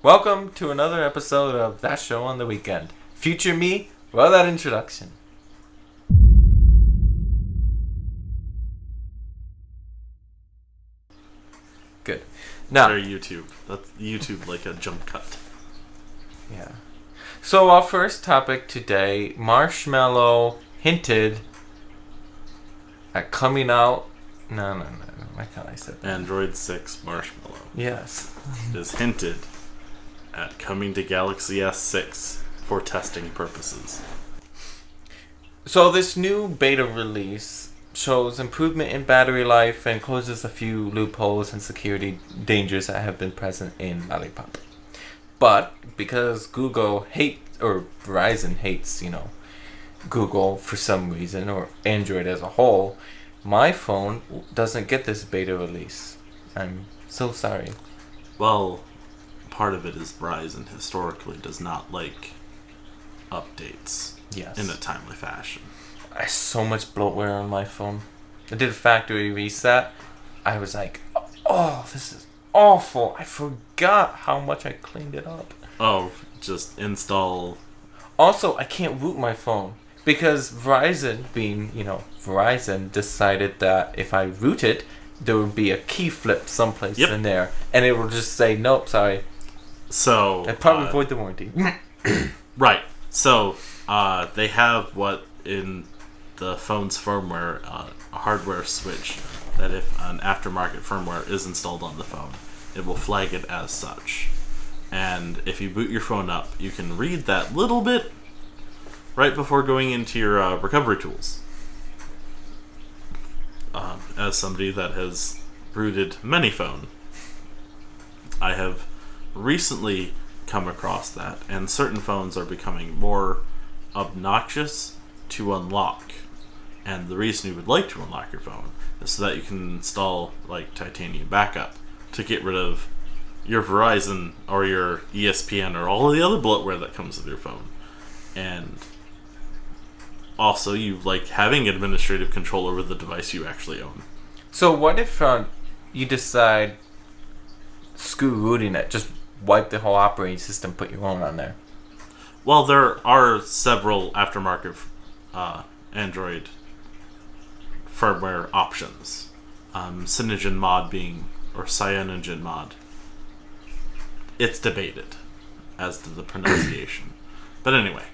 Welcome to another episode of That Show on the Weekend. Future me, roll that introduction. Good. Now, Very YouTube. That's YouTube like a jump cut. yeah. So our first topic today, Marshmallow hinted at coming out. No. Why can't I say that? Android 6 Marshmallow Yes. is hinted at coming to Galaxy S6 for testing purposes. So this new beta release shows improvement in battery life and closes a few loopholes and security dangers that have been present in Lollipop. But because Verizon hates, Google for some reason, or Android as a whole, my phone doesn't get this beta release. I'm so sorry. Well, part of it is Verizon historically does not like updates in a timely fashion. I have so much bloatware on my phone. I did a factory reset. I was like, oh, this is awful. I forgot how much I cleaned it up. Oh, just install. Also, I can't root my phone because Verizon, being, Verizon, decided that if I root it, there would be a key flip someplace in there, and it will just say, nope, sorry. So I'd probably void the warranty. Right. So they have what in the phone's firmware, a hardware switch, that if an aftermarket firmware is installed on the phone, it will flag it as such. And if you boot your phone up, you can read that little bit right before going into your recovery tools. As somebody that has rooted many phones, I have recently come across that, and certain phones are becoming more obnoxious to unlock. And the reason you would like to unlock your phone is so that you can install like Titanium Backup to get rid of your Verizon or your ESPN or all of the other bloatware that comes with your phone. And also you like having administrative control over the device you actually own. So what if you decide, screw rooting it, just wipe the whole operating system, put your own on there? Well, there are several aftermarket Android firmware options. Cyanogen mod or Cyanogen mod. It's debated as to the pronunciation. But anyway,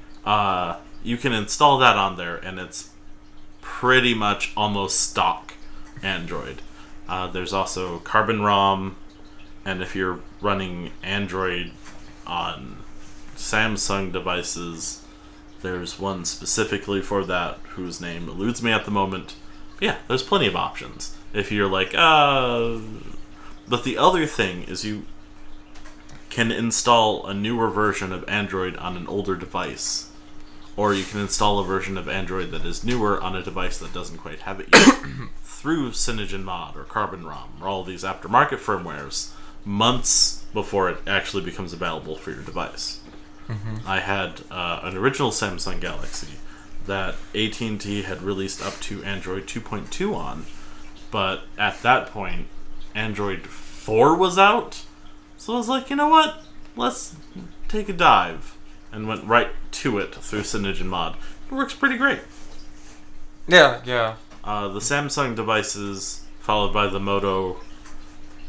you can install that on there, and it's pretty much almost stock Android. There's also Carbon ROM, and if you're running Android on Samsung devices, there's one specifically for that whose name eludes me at the moment. But yeah, there's plenty of options. If you're like, But the other thing is you can install a newer version of Android on an older device. Or you can install a version of Android that is newer on a device that doesn't quite have it yet through Cyanogen Mod or Carbon ROM or all these aftermarket firmwares months before it actually becomes available for your device. Mm-hmm. I had an original Samsung Galaxy that AT&T had released up to Android 2.2 on, but at that point, Android 4 was out, so I was like, you know what? Let's take a dive, and went right to it through Cyanogen Mod. It works pretty great. Yeah. The Samsung devices, followed by the Moto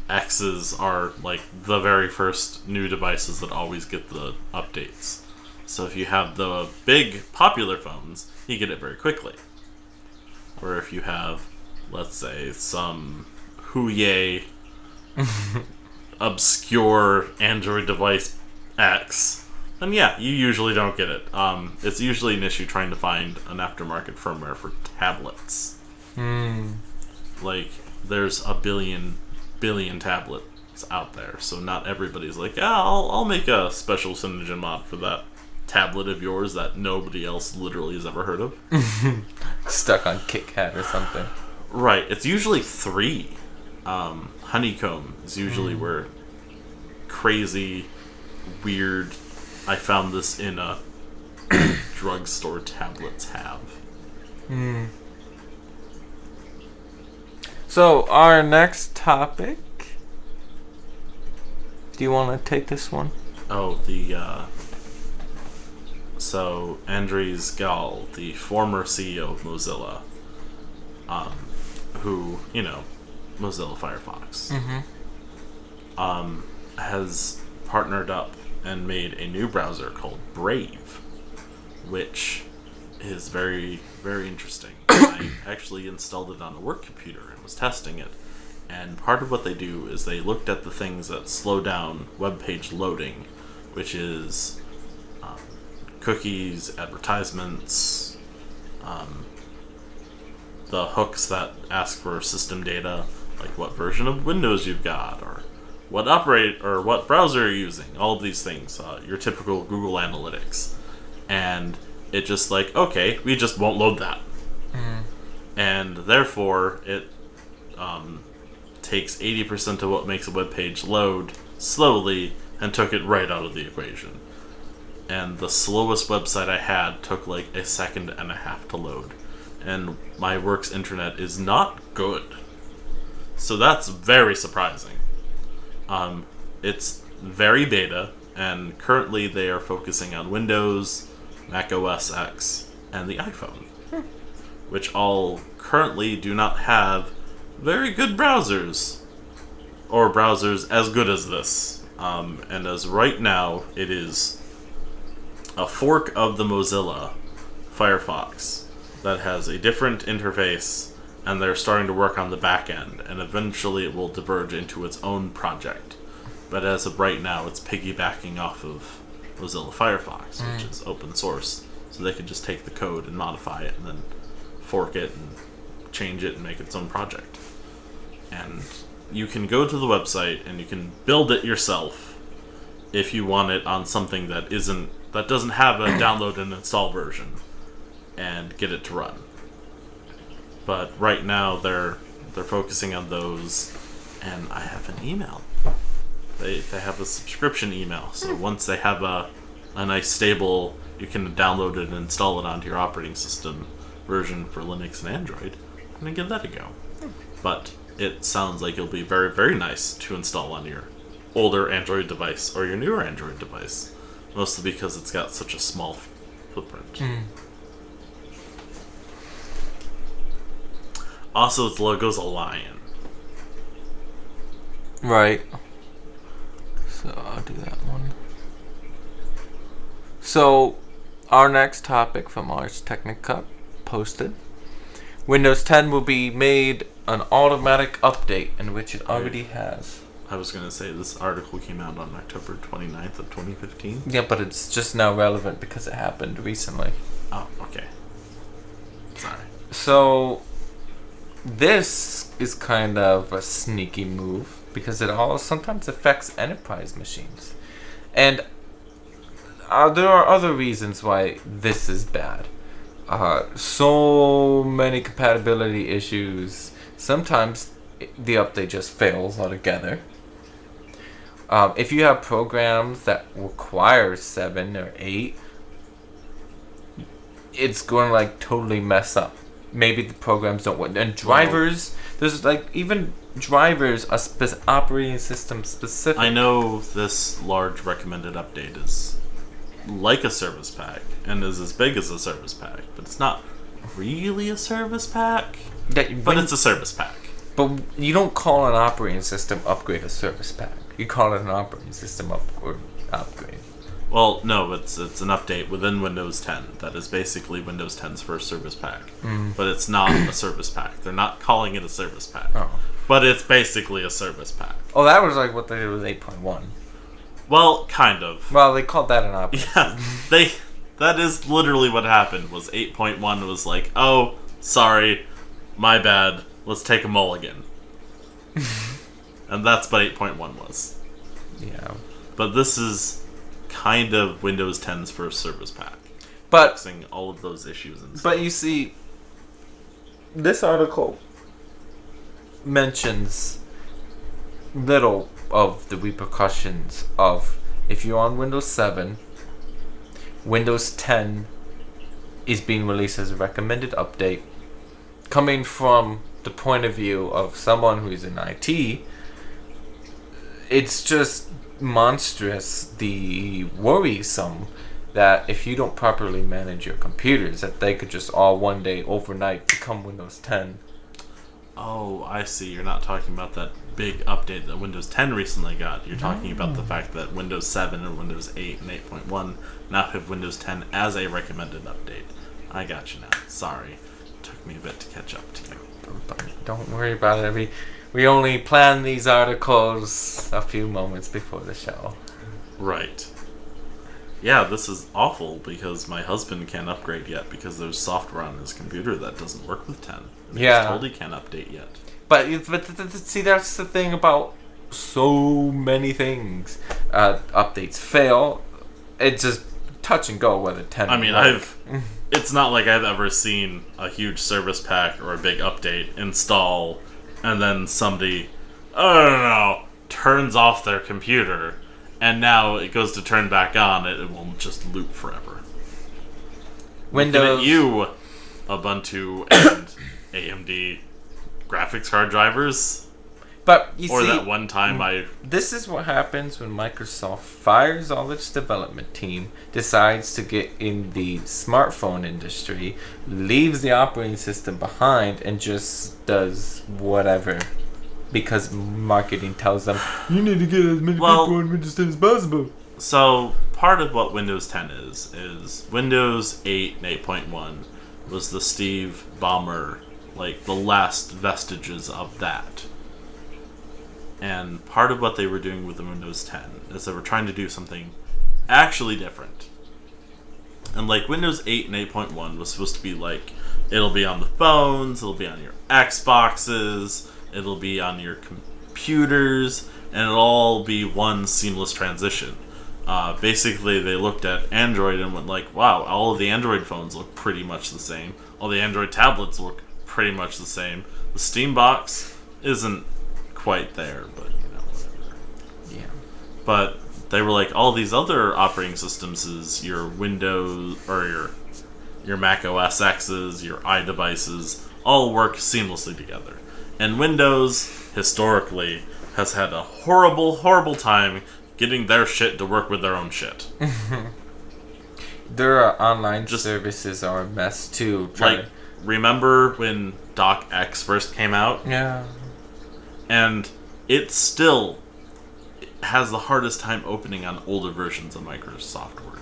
X's, are like the very first new devices that always get the updates. So if you have the big popular phones, you get it very quickly. Or if you have, let's say, some Huawei obscure Android device X, then yeah, you usually don't get it. It's usually an issue trying to find an aftermarket firmware for tablets. Like, there's a billion tablets out there, so not everybody's like, I'll make a special Cyanogen mod for that tablet of yours that nobody else literally has ever heard of. Stuck on KitKat or something. Right, it's usually 3. Honeycomb is usually where crazy, weird, I found this in a drugstore tablets have. So, our next topic. Do you want to take this one? Oh, so Andres Gall, the former CEO of Mozilla, who, Mozilla Firefox, has partnered up and made a new browser called Brave, which is very, very interesting. I actually installed it on a work computer and was testing it. And part of what they do is they looked at the things that slow down web page loading, which is cookies, advertisements, the hooks that ask for system data, like what version of Windows you've got, or what browser you're using. All of these things, your typical Google Analytics, and it just like, okay, we just won't load that, and therefore it takes 80% of what makes a web page load slowly and took it right out of the equation. And the slowest website I had took like a second and a half to load. And my work's internet is not good. So that's very surprising. It's very beta, and currently they are focusing on Windows, Mac OS X, and the iPhone, which all currently do not have very good browsers, or browsers as good as this. And as right now, it is a fork of the Mozilla Firefox that has a different interface, and they're starting to work on the back end, and eventually it will diverge into its own project. But as of right now, it's piggybacking off of Mozilla Firefox, which is open source, so they can just take the code and modify it and then fork it and change it and make its own project. And you can go to the website and you can build it yourself if you want it on something that doesn't have a download and install version, and get it to run. But right now they're focusing on those, and I have an email. They have a subscription email, so once they have a nice stable, you can download it and install it onto your operating system version for Linux and Android, and then give that a go. But it sounds like it'll be very, very nice to install on your older Android device or your newer Android device, mostly because it's got such a small footprint. Also, its logo's a lion. Right. So I'll do that one. So, our next topic from Ars Technica posted. Windows 10 will be made an automatic update, in which it already has. I was going to say, this article came out on October 29th of 2015. Yeah, but it's just now relevant because it happened recently. Oh, okay. Sorry. So, this is kind of a sneaky move because it all sometimes affects enterprise machines. And there are other reasons why this is bad. So many compatibility issues. Sometimes the update just fails altogether. If you have programs that require 7 or 8, it's going to like totally mess up. Maybe the programs don't work. And drivers, there's like even drivers are operating system specific. I know this large recommended update is like a service pack and is as big as a service pack, but it's not really a service pack. But it's a service pack. But you don't call an operating system upgrade a service pack. You call it an operating system upgrade. Well, no, it's an update within Windows 10 that is basically Windows 10's first service pack. But it's not a service pack. They're not calling it a service pack. Oh. But it's basically a service pack. Oh, that was like what they did with 8.1. Well, kind of. Well, they called that an operating Yeah, that is literally what happened, was 8.1 was like, oh, sorry, my bad, let's take a mulligan. And that's what 8.1 was. Yeah. But this is kind of Windows 10's first service pack. But fixing all of those issues and stuff. But you see, this article mentions little of the repercussions of if you're on Windows 7, Windows 10 is being released as a recommended update. Coming from the point of view of someone who's in IT, it's just monstrous, the worrisome, that if you don't properly manage your computers, that they could just all one day overnight become Windows 10. Oh, I see. You're not talking about that big update that Windows 10 recently got. You're talking about the fact that Windows 7 and Windows 8 and 8.1 now have Windows 10 as a recommended update. I got you now. Sorry. Took me a bit to catch up to you. Don't worry about it. We only plan these articles a few moments before the show. Right. Yeah, this is awful because my husband can't upgrade yet because there's software on his computer that doesn't work with 10. And Yeah. he's told he can't update yet. But see, that's the thing about so many things. Updates fail. It's just touch and go whether 10. I mean, it's not like I've ever seen a huge service pack or a big update install and then somebody, I don't know, turns off their computer and now it goes to turn back on, it will just loop forever. Windows. Looking at you, Ubuntu and AMD graphics card drivers. But you or see, that one time this is what happens when Microsoft fires all its development team, decides to get in the smartphone industry, leaves the operating system behind, and just does whatever. Because marketing tells them, you need to get as many people on Windows 10 as possible. So, part of what Windows 10 is Windows 8 and 8.1 was the Steve Ballmer, like the last vestiges of that. And part of what they were doing with the Windows 10 is they were trying to do something actually different. And like Windows 8 and 8.1 was supposed to be like, it'll be on the phones, it'll be on your Xboxes, it'll be on your computers, and it'll all be one seamless transition. Basically, they looked at Android and went like, wow, all of the Android phones look pretty much the same. All the Android tablets look pretty much the same. The Steam box isn't quite there, but whatever. Yeah. But they were like, all these other operating systems is your Windows or your Mac OS X's, your iDevices, all work seamlessly together. And Windows, historically, has had a horrible, horrible time getting their shit to work with their own shit. Their online services are a mess too. Remember when DocX first came out? Yeah. And it still has the hardest time opening on older versions of Microsoft Word.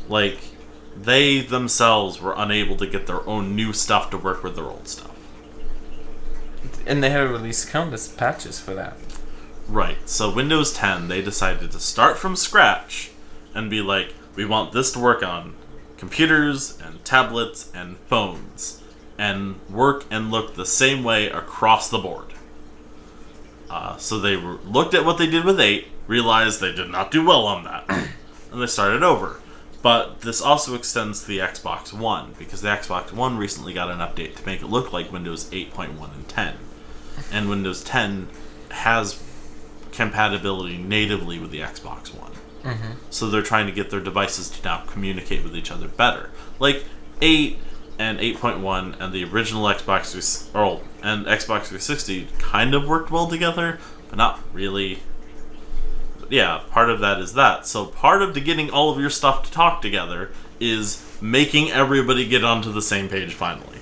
Like, they themselves were unable to get their own new stuff to work with their old stuff. And they had released countless patches for that. Right. So Windows 10, they decided to start from scratch and be like, we want this to work on computers and tablets and phones and work and look the same way across the board. So they looked at what they did with 8, realized they did not do well on that, and they started over. But this also extends to the Xbox One, because the Xbox One recently got an update to make it look like Windows 8.1 and 10. And Windows 10 has compatibility natively with the Xbox One. Mm-hmm. So they're trying to get their devices to now communicate with each other better. Like 8 and 8.1 and the original Xbox and Xbox 360 kind of worked well together, but not really. But yeah, part of that is that. So part of getting all of your stuff to talk together is making everybody get onto the same page finally.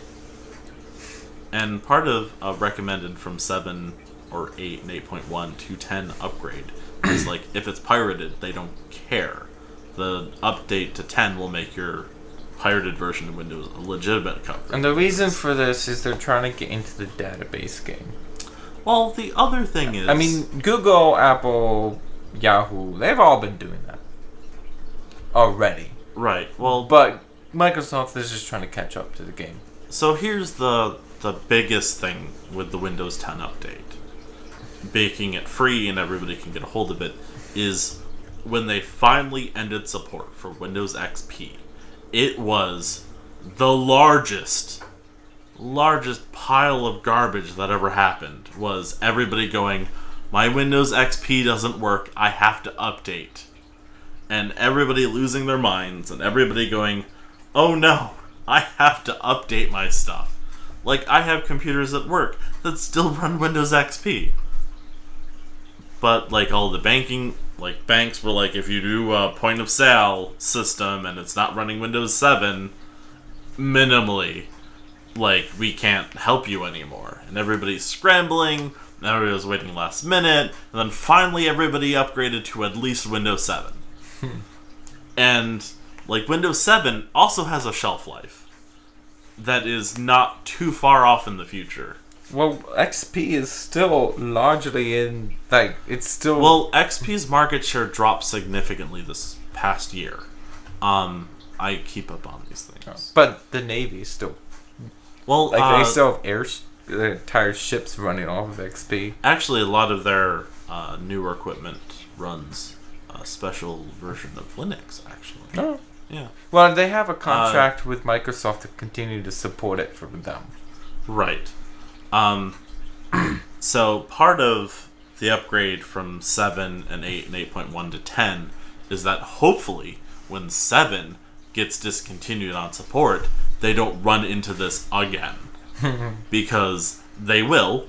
And part of a recommended from 7 or 8 and 8.1 to 10 upgrade is like, if it's pirated, they don't care. The update to 10 will make your pirated version of Windows a legitimate coverage. And the reason for this is they're trying to get into the database game. Well, the other thing is... I mean, Google, Apple, Yahoo, they've all been doing that already. Right, well... But Microsoft is just trying to catch up to the game. So here's the biggest thing with the Windows 10 update. Making it free and everybody can get a hold of it, is when they finally ended support for Windows XP. It was the largest pile of garbage that ever happened. Was everybody going, my Windows XP doesn't work, I have to update. And everybody losing their minds, and everybody going, oh no, I have to update my stuff. Like, I have computers at work that still run Windows XP. But like all the banking, like banks were like, if you do a point of sale system and it's not running Windows 7 minimally, like we can't help you anymore. And everybody's scrambling, and everybody was waiting last minute, and then finally everybody upgraded to at least Windows 7. And like Windows 7 also has a shelf life that is not too far off in the future. Well, XP is still largely in, like, it's still... Well, XP's market share dropped significantly this past year. I keep up on these things. But the Navy still... Well, like, they still have their entire ships running off of XP. Actually, a lot of their newer equipment runs a special version of Linux, actually. Oh. Yeah. Well, they have a contract with Microsoft to continue to support it for them. Right. So part of the upgrade from 7 and 8 and 8.1 to 10 is that hopefully when 7 gets discontinued on support, they don't run into this again. Because they will.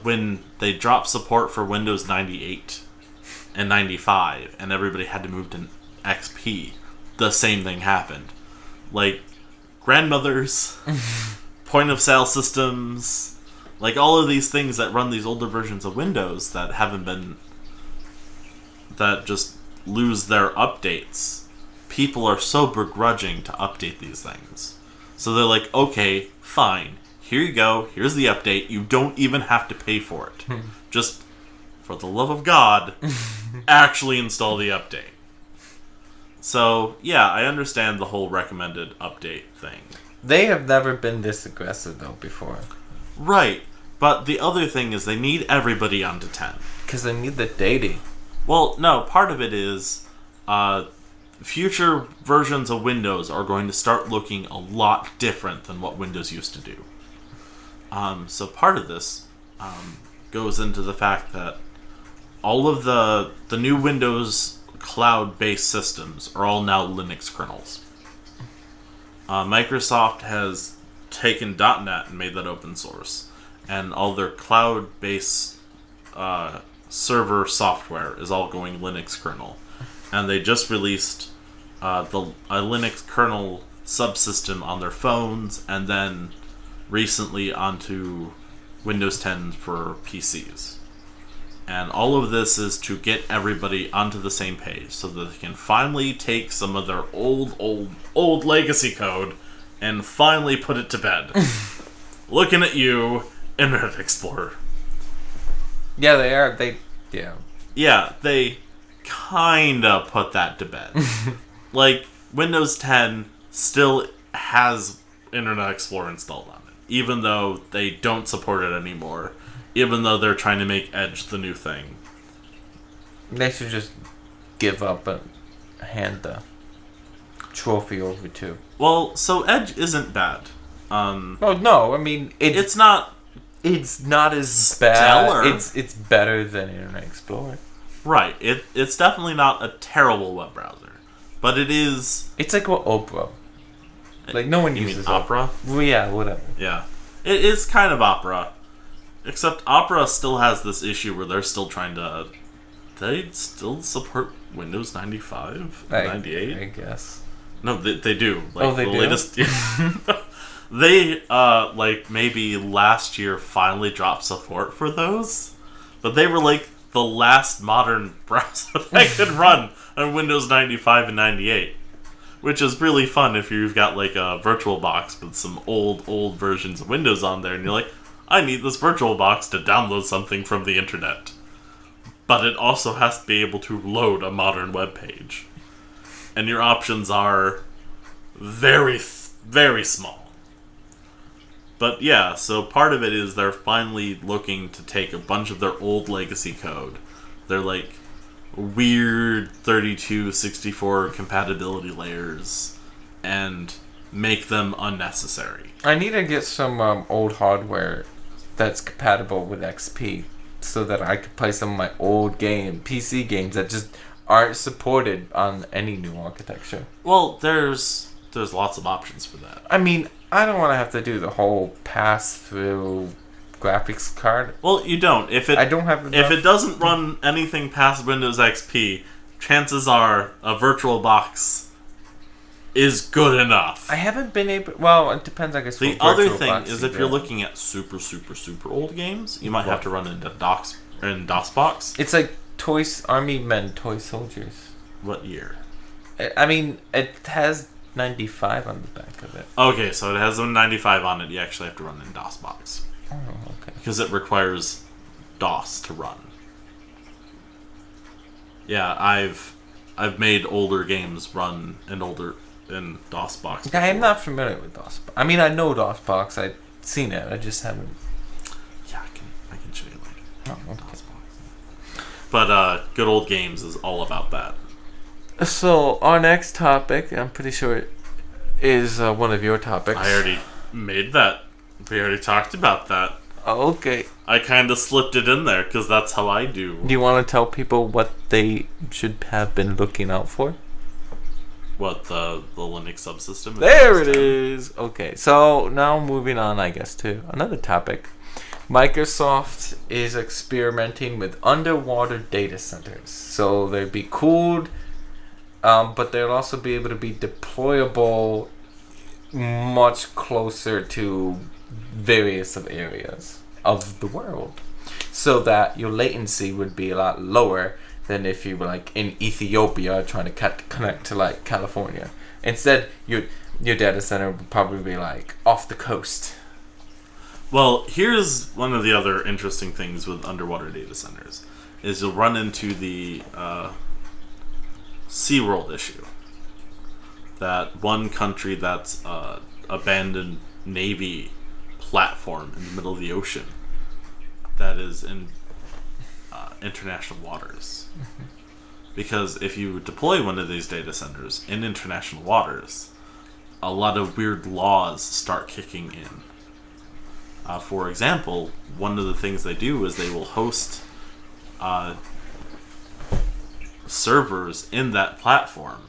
When they dropped support for Windows 98 and 95 and everybody had to move to XP, the same thing happened. Like, grandmothers, point of sale systems... Like, all of these things that run these older versions of Windows that that just lose their updates. People are so begrudging to update these things. So they're like, okay, fine. Here you go. Here's the update. You don't even have to pay for it. Just, for the love of God, actually install the update. So, yeah, I understand the whole recommended update thing. They have never been this aggressive, though, before. Right, but the other thing is they need everybody onto 10. Because they need the data. Well, no, part of it is future versions of Windows are going to start looking a lot different than what Windows used to do. So part of this goes into the fact that all of the new Windows cloud-based systems are all now Linux kernels. Microsoft has taken .NET and made that open source, and all their cloud-based server software is all going Linux kernel, and they just released a Linux kernel subsystem on their phones, and then recently onto Windows 10 for PCs. And all of this is to get everybody onto the same page so that they can finally take some of their old legacy code and finally put it to bed. Looking at you, Internet Explorer. Yeah, they are. Yeah, they kinda put that to bed. Like, Windows 10 still has Internet Explorer installed on it, even though they don't support it anymore, even though they're trying to make Edge the new thing. They should just give up and hand the trophy over to. Well, so Edge isn't bad. Oh no, I mean it's not. It's not as stellar. bad. It's better than Internet Explorer. Right. It's definitely not a terrible web browser, but it is. It's like what Opera. Like no one You uses mean Opera. Well, yeah, whatever. Yeah, it is kind of Opera, except Opera still has this issue where they're still trying to. They still support Windows 95, 98. I guess. No, they do. Like, they the do? latest, they, like, maybe last year finally dropped support for those. But they were, like, the last modern browser that could run on Windows 95 and 98. Which is really fun if you've got, like, a VirtualBox with some old versions of Windows on there. And you're like, I need this VirtualBox to download something from the internet. But it also has to be able to load a modern web page. And your options are very, very small. But yeah, so part of it is they're finally looking to take a bunch of their old legacy code. They're like weird 32, 64 compatibility layers and make them unnecessary. I need to get some old hardware that's compatible with XP so that I could play some of my old PC games that just aren't supported on any new architecture. Well, there's lots of options for that. I mean, I don't want to have to do the whole pass-through graphics card. Well, you don't. I don't have enough. If it doesn't run anything past Windows XP, chances are a VirtualBox is good enough. I haven't been able. Well, it depends, I guess. The other thing is, if you're looking at super, super, super old games, you might have to run into DOSBox. It's like Army Men, Toy Soldiers. What year? I mean, it has 95 on the back of it. Okay, so it has a 95 on it. You actually have to run in DOSBox. Oh, okay. Because it requires DOS to run. Yeah, I've made older games run in DOSBox before. I'm not familiar with DOSBox. I mean, I know DOSBox. I've seen it. I just haven't. Yeah, I can show you later. Oh, okay. DOSBox. But Good Old Games is all about that. So, our next topic, I'm pretty sure it is one of your topics. I already made that. We already talked about that. Oh, okay. I kind of slipped it in there because that's how I do. Do you want to tell people what they should have been looking out for? What, the Linux subsystem? There it is! Okay, so now moving on, I guess, to another topic. Microsoft is experimenting with underwater data centers. So they'll be cooled, but they'll also be able to be deployable much closer to various of areas of the world, so that your latency would be a lot lower than if you were like in Ethiopia trying to connect to like California. Instead, your data center would probably be like off the coast. Well, here's one of the other interesting things with underwater data centers is you'll run into the SeaWorld issue. That one country that's abandoned Navy platform in the middle of the ocean that is in international waters. Because if you deploy one of these data centers in international waters, a lot of weird laws start kicking in. For example, one of the things they do is they will host servers in that platform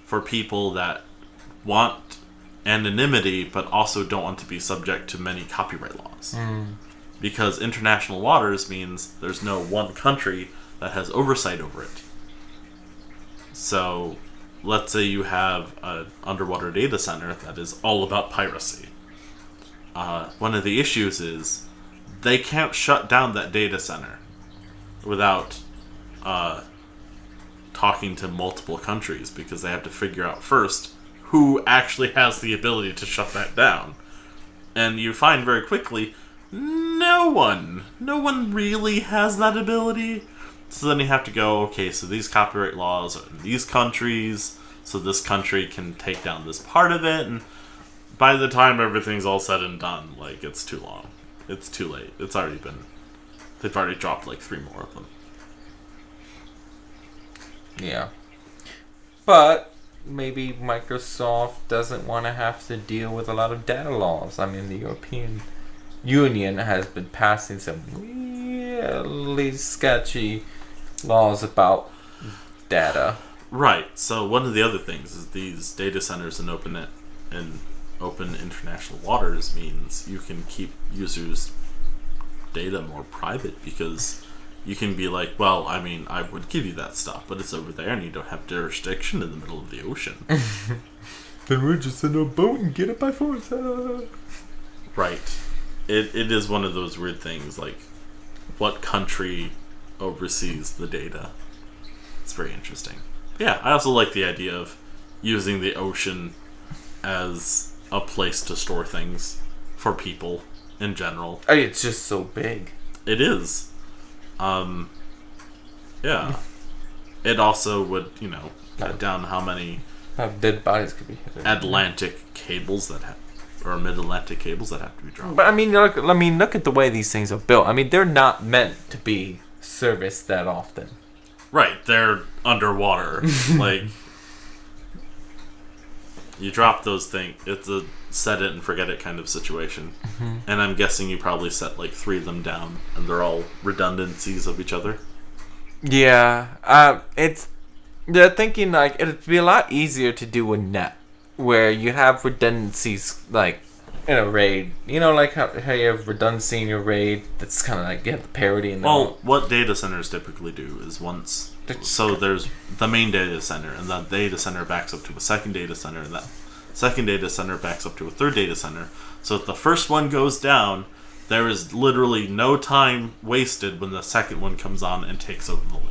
for people that want anonymity but also don't want to be subject to many copyright laws. Because international waters means there's no one country that has oversight over it. So let's say you have an underwater data center that is all about piracy. One of the issues is they can't shut down that data center without talking to multiple countries, because they have to figure out first who actually has the ability to shut that down. And you find very quickly, no one really has that ability. So then you have to go, okay, so these copyright laws are in these countries, so this country can take down this part of it, and by the time everything's all said and done, like, it's too long. It's too late. They've already dropped like 3 more of them. Yeah. But maybe Microsoft doesn't want to have to deal with a lot of data laws. I mean, the European Union has been passing some really sketchy laws about data. Right. So one of the other things is these data centers in open international waters means you can keep users' data more private, because you can be like, well, I mean, I would give you that stuff, but it's over there and you don't have jurisdiction in the middle of the ocean. Then we're just in a boat and get it by force. Right. It is one of those weird things, like, what country oversees the data? It's very interesting. Yeah, I also like the idea of using the ocean as a place to store things for people in general. I mean, it's just so big. It is. Yeah. It also would, cut down how many dead bodies could be hit. Atlantic cables that have, or mid-Atlantic cables that have to be dropped. But I mean, look at the way these things are built. I mean, they're not meant to be serviced that often. Right, they're underwater. Like, you drop those things, it's a set it and forget it kind of situation. Mm-hmm. And I'm guessing you probably set like 3 of them down, and they're all redundancies of each other. Yeah, they're thinking like it'd be a lot easier to do a net where you have redundancies like in a raid. You know, like how you have redundancy in your raid. That's kind of like you have the parity in the. Well, what data centers typically do is once. So there's the main data center, and that data center backs up to a second data center, and that second data center backs up to a third data center. So if the first one goes down, there is literally no time wasted when the second one comes on and takes over the load.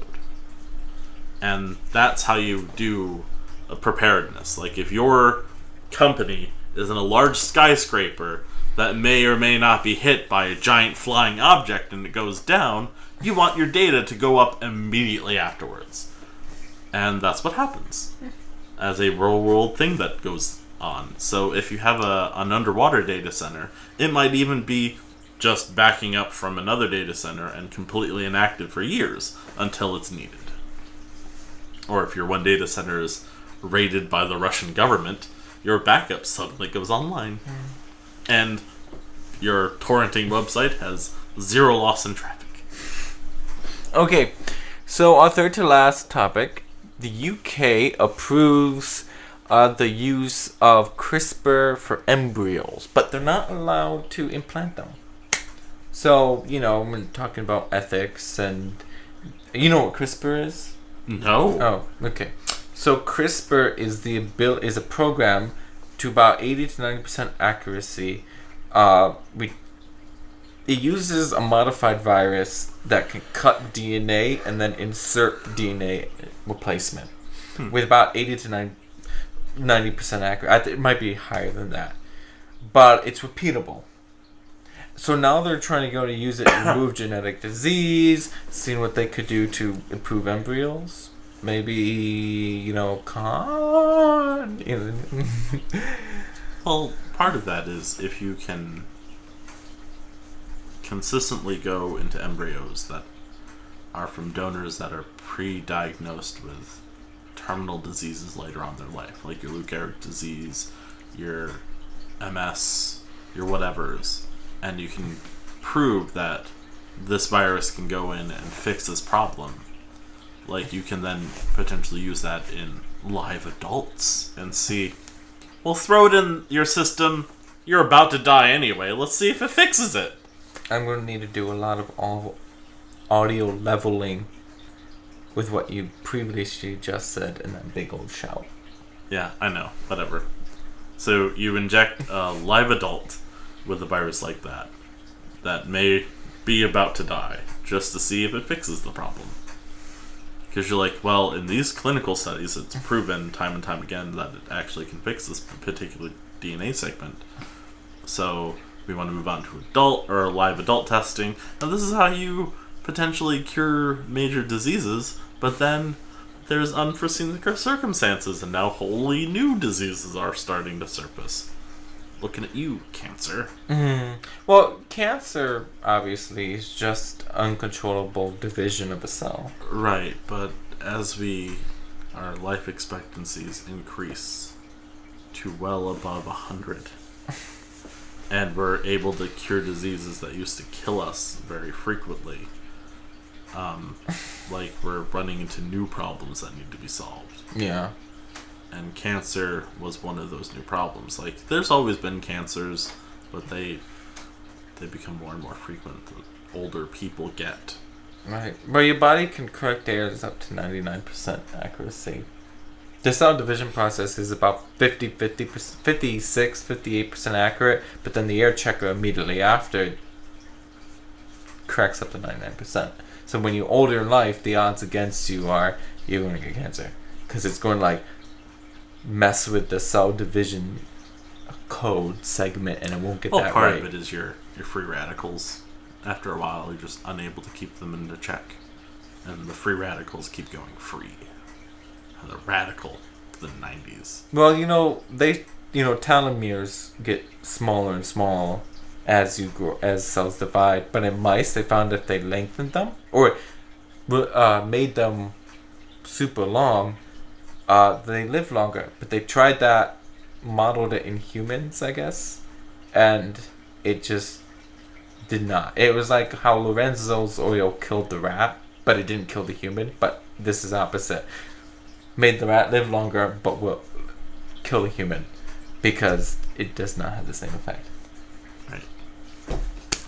And that's how you do a preparedness. Like if your company is in a large skyscraper that may or may not be hit by a giant flying object and it goes down, you want your data to go up immediately afterwards. And that's what happens as a real world thing that goes on. So if you have an underwater data center, it might even be just backing up from another data center and completely inactive for years until it's needed. Or if your one data center is raided by the Russian government, your backup suddenly goes online. And your torrenting website has zero loss in traffic. Okay, so our third to last topic, the UK approves the use of CRISPR for embryos, but they're not allowed to implant them. So, you know, we're talking about ethics, and you know what CRISPR is? No. Oh, okay. So CRISPR is a program to about 80 to 90% accuracy. It uses a modified virus that can cut DNA and then insert DNA replacement with about 80 to 90% accurate. It might be higher than that, but it's repeatable. So now they're trying to go to use it to remove genetic disease, seeing what they could do to improve embryos. Maybe, you know, Well, part of that is if you can consistently go into embryos that are from donors that are pre-diagnosed with terminal diseases later on in their life, like your Lou Gehrig disease, your MS, your whatevers, and you can prove that this virus can go in and fix this problem, like you can then potentially use that in live adults and see, well, throw it in your system, you're about to die anyway, let's see if it fixes it. I'm going to need to do a lot of audio leveling with what you previously just said in that big old shout. Yeah, I know. Whatever. So you inject a live adult with a virus like that may be about to die, just to see if it fixes the problem. Because you're like, well, in these clinical studies, it's proven time and time again that it actually can fix this particular DNA segment. So we want to move on to adult or live adult testing. Now this is how you potentially cure major diseases, but then there's unforeseen circumstances, and now wholly new diseases are starting to surface. Looking at you, cancer. Mm-hmm. Well, cancer obviously is just uncontrollable division of a cell. Right, but as our life expectancies increase to well above 100, and we're able to cure diseases that used to kill us very frequently, like we're running into new problems that need to be solved. Yeah. And cancer was one of those new problems. Like, there's always been cancers, but they become more and more frequent the older people get. Right. But your body can correct errors up to 99% accuracy. The cell division process is about 58% accurate, but then the error checker immediately after corrects up to 99%. So when you're older in life, the odds against you are you're going to get cancer. Because it's going to, like, mess with the cell division code segment, and it won't get that right. Part of it is your free radicals. After a while, you're just unable to keep them into check, and the free radicals keep going free. And the radical, the 90s. Well, telomeres get smaller and smaller as you grow, as cells divide. But in mice, they found if they lengthened them or made them super long, they live longer. But they tried that, modeled it in humans, I guess, and it just did not. It was like how Lorenzo's oil killed the rat, but it didn't kill the human. But this is opposite. Made the rat live longer, but will kill the human because it does not have the same effect.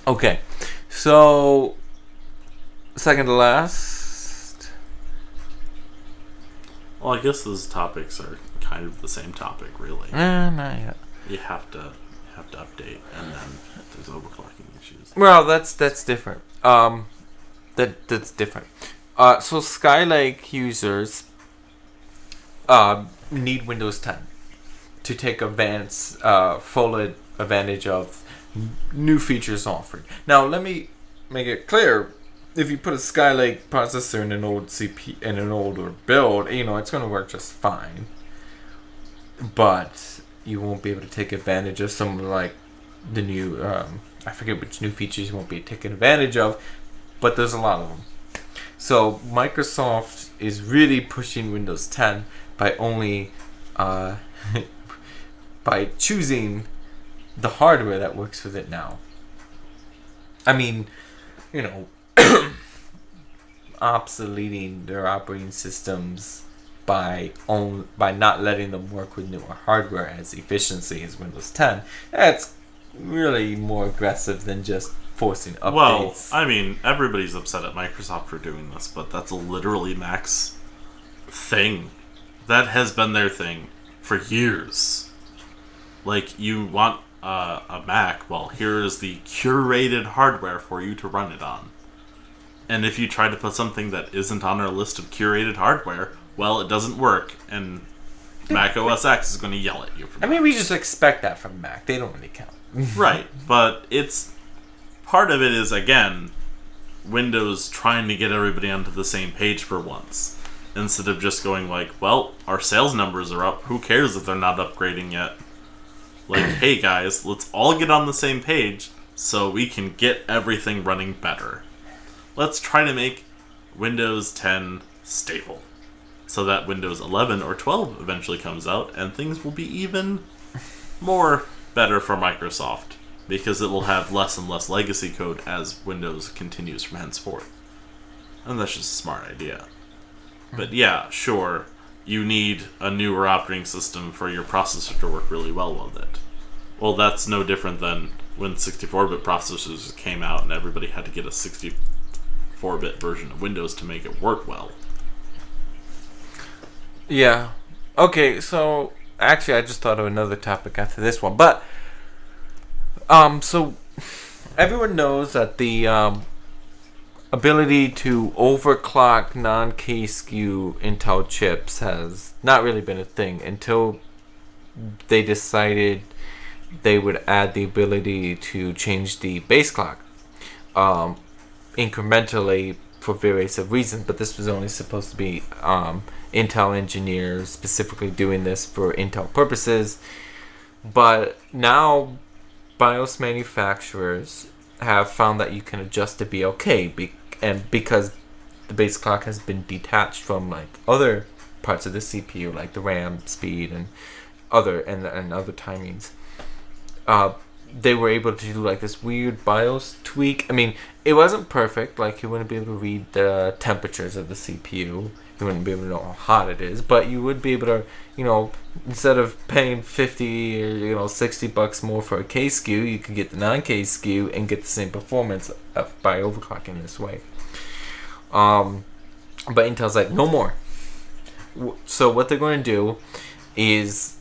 Okay, so second to last. Well, I guess those topics are kind of the same topic, really. Not yet. You have to update, and then there's overclocking issues. Well, that's different. That's different. So Skylake users need Windows 10 to take full advantage of new features offered. Now, let me make it clear: if you put a Skylake processor in an old CPU in an older build, it's going to work just fine. But you won't be able to take advantage of some like the new I forget which new features you won't be taking advantage of, but there's a lot of them. So Microsoft is really pushing Windows 10 by only by choosing the hardware that works with it now. I mean, obsoleting their operating systems by not letting them work with newer hardware as efficiently as Windows 10. That's really more aggressive than just forcing updates. Well, I mean, everybody's upset at Microsoft for doing this, but that's literally Mac's thing. That has been their thing for years. Like, you want a Mac, well, here is the curated hardware for you to run it on. And if you try to put something that isn't on our list of curated hardware, well, it doesn't work, and Mac OS X is going to yell at you for that. I mean, we just expect that from Mac. They don't really count. Right, but it's... Part of it is, again, Windows trying to get everybody onto the same page for once. Instead of just going like, well, our sales numbers are up. Who cares if they're not upgrading yet? Like, hey guys, let's all get on the same page so we can get everything running better. Let's try to make Windows 10 stable. So that Windows 11 or 12 eventually comes out and things will be even more better for Microsoft. Because it will have less and less legacy code as Windows continues from henceforth. And that's just a smart idea. But yeah, sure, you need a newer operating system for your processor to work really well with it. Well, that's no different than when 64-bit processors came out and everybody had to get a 64-bit version of Windows to make it work well. Yeah. Okay, so actually I just thought of another topic after this one, but so everyone knows that the ability to overclock non-K-SKU Intel chips has not really been a thing until they decided they would add the ability to change the base clock incrementally for various reasons, but this was only supposed to be Intel engineers specifically doing this for Intel purposes. But now BIOS manufacturers have found that you can adjust to be okay, and because the base clock has been detached from like other parts of the CPU, like the RAM speed and other timings, they were able to do like this weird BIOS tweak. I mean, it wasn't perfect. Like, you wouldn't be able to read the temperatures of the CPU. You wouldn't be able to know how hot it is, but you would be able to, instead of paying $50 or $60 more for a K SKU, you could get the non-K SKU and get the same performance by overclocking this way. But Intel's like, no more. So what they're going to do is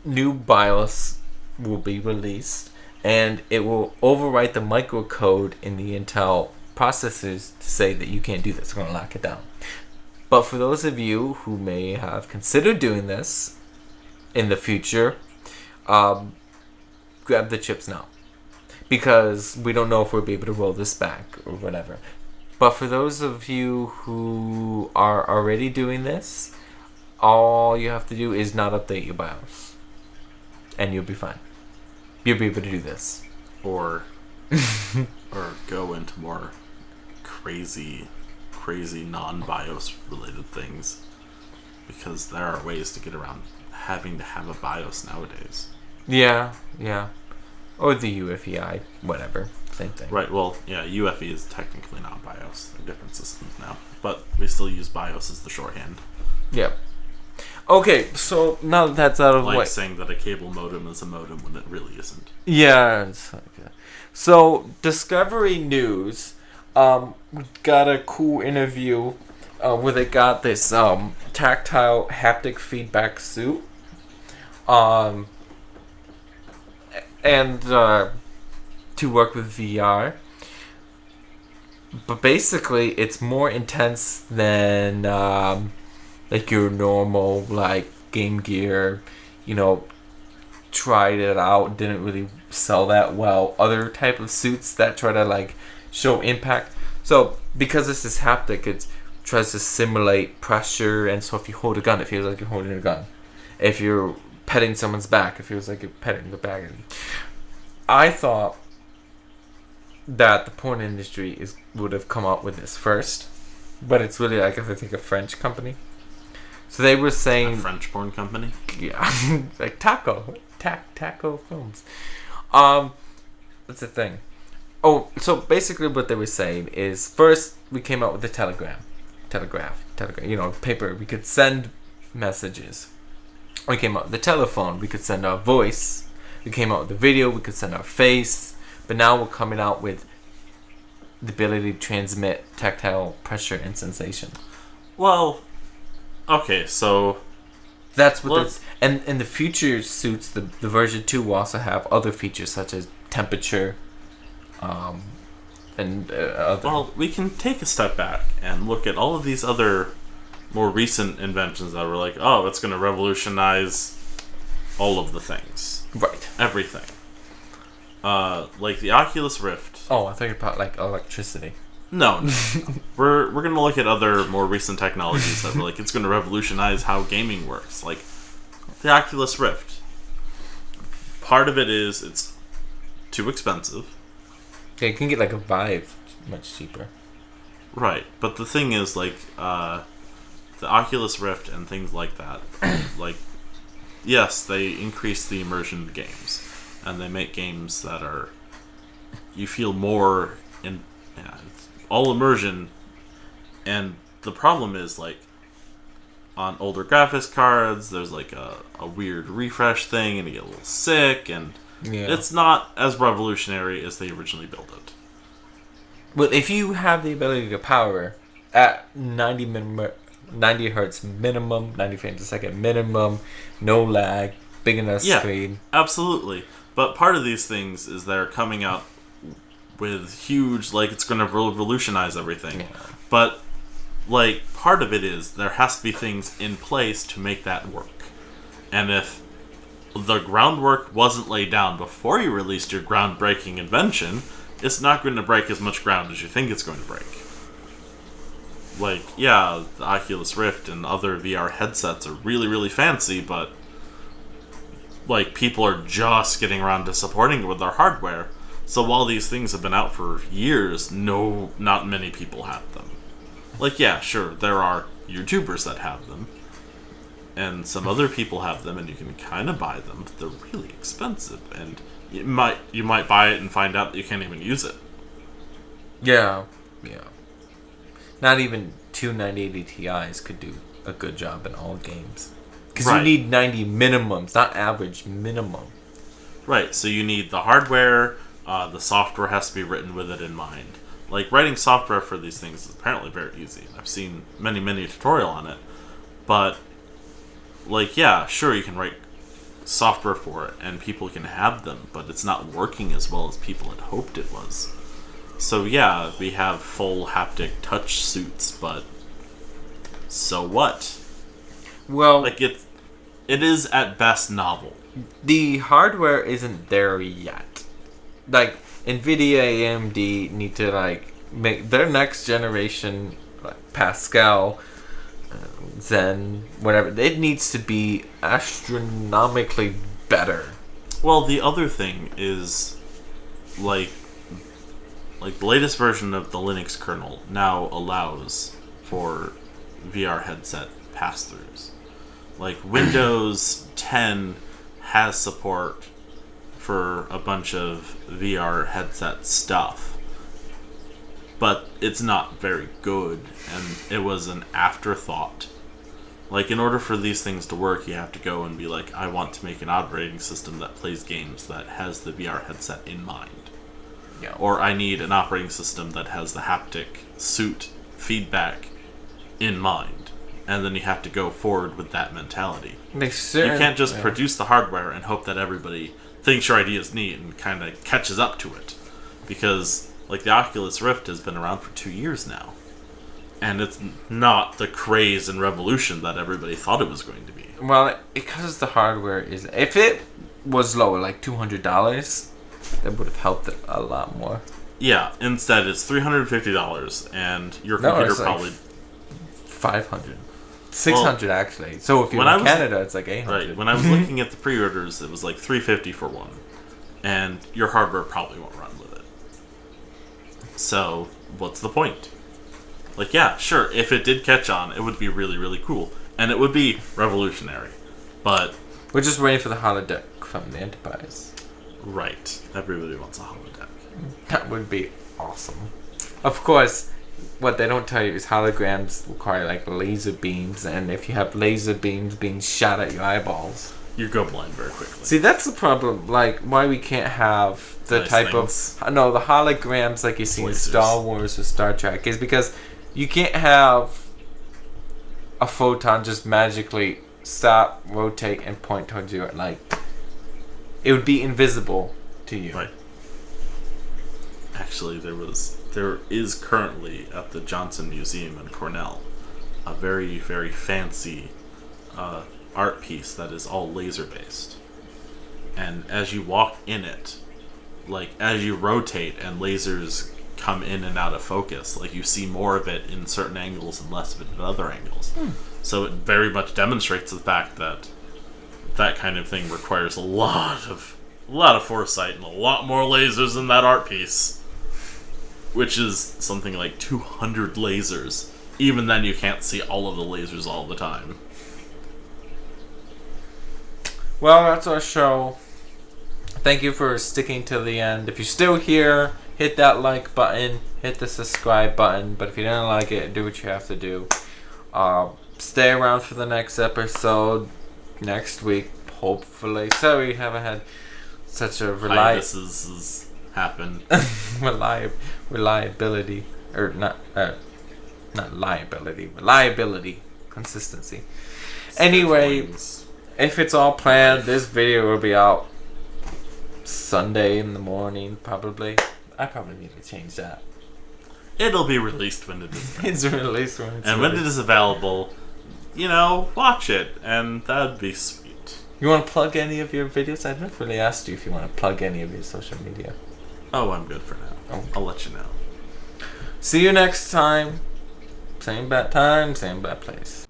new BIOS will be released, and it will overwrite the microcode in the Intel processors to say that you can't do this. It's going to lock it down. But for those of you who may have considered doing this in the future, grab the chips now. Because we don't know if we'll be able to roll this back or whatever. But for those of you who are already doing this, all you have to do is not update your BIOS. And you'll be fine. You'll be able to do this. Or go into more crazy non-BIOS related things, because there are ways to get around having to have a BIOS nowadays. Yeah. Or the UEFI, whatever, same thing. Right, well, yeah, UEFI is technically not BIOS. They're different systems now, but we still use BIOS as the shorthand. Yeah. Okay, so now that that's out of the way. Like saying that a cable modem is a modem when it really isn't. Yeah, it's like that. So, Discovery News, we got a cool interview where they got this tactile haptic feedback suit. Um, and to work with VR. But basically, it's more intense than like your normal like Game Gear. Tried it out, didn't really sell that well. Other type of suits that try to like show impact. So because this is haptic, it tries to simulate pressure, and so if you hold a gun, it feels like you're holding a gun. If you're petting someone's back, it feels like you're petting the back. I thought that the porn industry would have come up with this first, but it's really like I think a French company. So they were saying A French porn company? yeah, like Taco Films. That's the thing. Oh, so basically what they were saying is first we came out with the telegraph. Paper. We could send messages. We came out with the telephone. We could send our voice. We came out with the video. We could send our face. But now we're coming out with the ability to transmit tactile pressure and sensation. Well, okay, so that's what and in the future suits, the version 2 will also have other features such as temperature, and other. Well, we can take a step back and look at all of these other more recent inventions that were like, oh, it's going to revolutionize all of the things. Right. Everything. Like the Oculus Rift. Oh, I thought you were about like electricity. No. we're going to look at other more recent technologies that were like, it's going to revolutionize how gaming works. Like the Oculus Rift. Part of it is it's too expensive. Yeah, you can get like a Vive much cheaper. Right, but the thing is, like, the Oculus Rift and things like that, like, yes, they increase the immersion of games, and they make games that are, you feel more in, it's all immersion, and the problem is, like, on older graphics cards, there's, like, a weird refresh thing, and you get a little sick, and it's not as revolutionary as they originally built it. But if you have the ability to power at 90 hertz minimum, 90 frames a second minimum, no lag, big enough screen. Absolutely. But part of these things is they're coming out with huge, like, it's going to revolutionize everything. Yeah. But, like, part of it is there has to be things in place to make that work. And if the groundwork wasn't laid down before you released your groundbreaking invention, it's not going to break as much ground as you think it's going to break. Like, yeah, the Oculus Rift and other VR headsets are really, really fancy, but, like, people are just getting around to supporting it with their hardware. So while these things have been out for years, not many people have them. Like, yeah, sure, there are YouTubers that have them, and some other people have them, and you can kind of buy them, but they're really expensive, and you might buy it and find out that you can't even use it. Yeah. Not even two 9080 Ti's could do a good job in all games. Because you need 90 minimums, not average, minimum. Right, so you need the hardware, the software has to be written with it in mind. Like, writing software for these things is apparently very easy. I've seen many tutorial on it. But, like, yeah, sure, you can write software for it, and people can have them, but it's not working as well as people had hoped it was. So yeah, we have full haptic touch suits, but so what? Well, like it is at best novel. The hardware isn't there yet. Like Nvidia, AMD need to like make their next generation, like Pascal, Zen, whatever. It needs to be astronomically better. Well, the other thing is, like the latest version of the Linux kernel now allows for VR headset pass-throughs. Like Windows 10 has support for a bunch of VR headset stuff, but it's not very good, and it was an afterthought. Like, in order for these things to work, you have to go and be like, I want to make an operating system that plays games that has the VR headset in mind. Yeah. or I need an operating system that has the haptic suit feedback in mind. And then you have to go forward with that mentality. You can't just produce the hardware and hope that everybody thinks your idea is neat and kind of catches up to it. Because, like, the Oculus Rift has been around for 2 years now. And it's not the craze and revolution that everybody thought it was going to be. Well, because the hardware is... If it was lower, like $200, that would have helped it a lot more. Yeah, instead it's $350, and your computer it's probably... like 500. 600 actually. So if you're in Canada, it's like 800. Right. When I was looking at the pre-orders, it was like $350 for one, and your hardware probably won't run with it. So what's the point? Like, yeah, sure. If it did catch on, it would be really, really cool, and it would be revolutionary. But we're just waiting for the holodeck from the Enterprise. Right. Everybody wants a holodeck. That would be awesome. Of course. What they don't tell you is holograms require like laser beams, and if you have laser beams being shot at your eyeballs, you go blind very quickly. See, that's the problem. Like, why we can't have the nice type things. of the holograms like you see in Star Wars or Star Trek is because you can't have a photon just magically stop, rotate, and point towards you. Like, it would be invisible to you. Right. Actually, there is currently at the Johnson Museum in Cornell a very, very fancy art piece that is all laser based. And as you walk in it, like as you rotate and lasers come in and out of focus, like you see more of it in certain angles and less of it in other angles. So it very much demonstrates the fact that that kind of thing requires a lot of foresight and a lot more lasers in that art piece. Which is something like 200 lasers. Even then, you can't see all of the lasers all the time. Well, that's our show. Thank you for sticking to the end. If you're still here, hit that like button, hit the subscribe button. But if you didn't like it, do what you have to do. Stay around for the next episode next week, hopefully. Sorry, we haven't had such a hiatuses happen. Reliability, or not liability, reliability, consistency. Anyway, if it's all planned, this video will be out Sunday in the morning, probably. I probably need to change that. It'll be released when it is available. It's released when it's and released. when it is available, watch it, and that'd be sweet. You want to plug any of your videos? I've never really asked you if you want to plug any of your social media. Oh, I'm good for now. I'll let you know. See you next time. Same bad time, same bad place.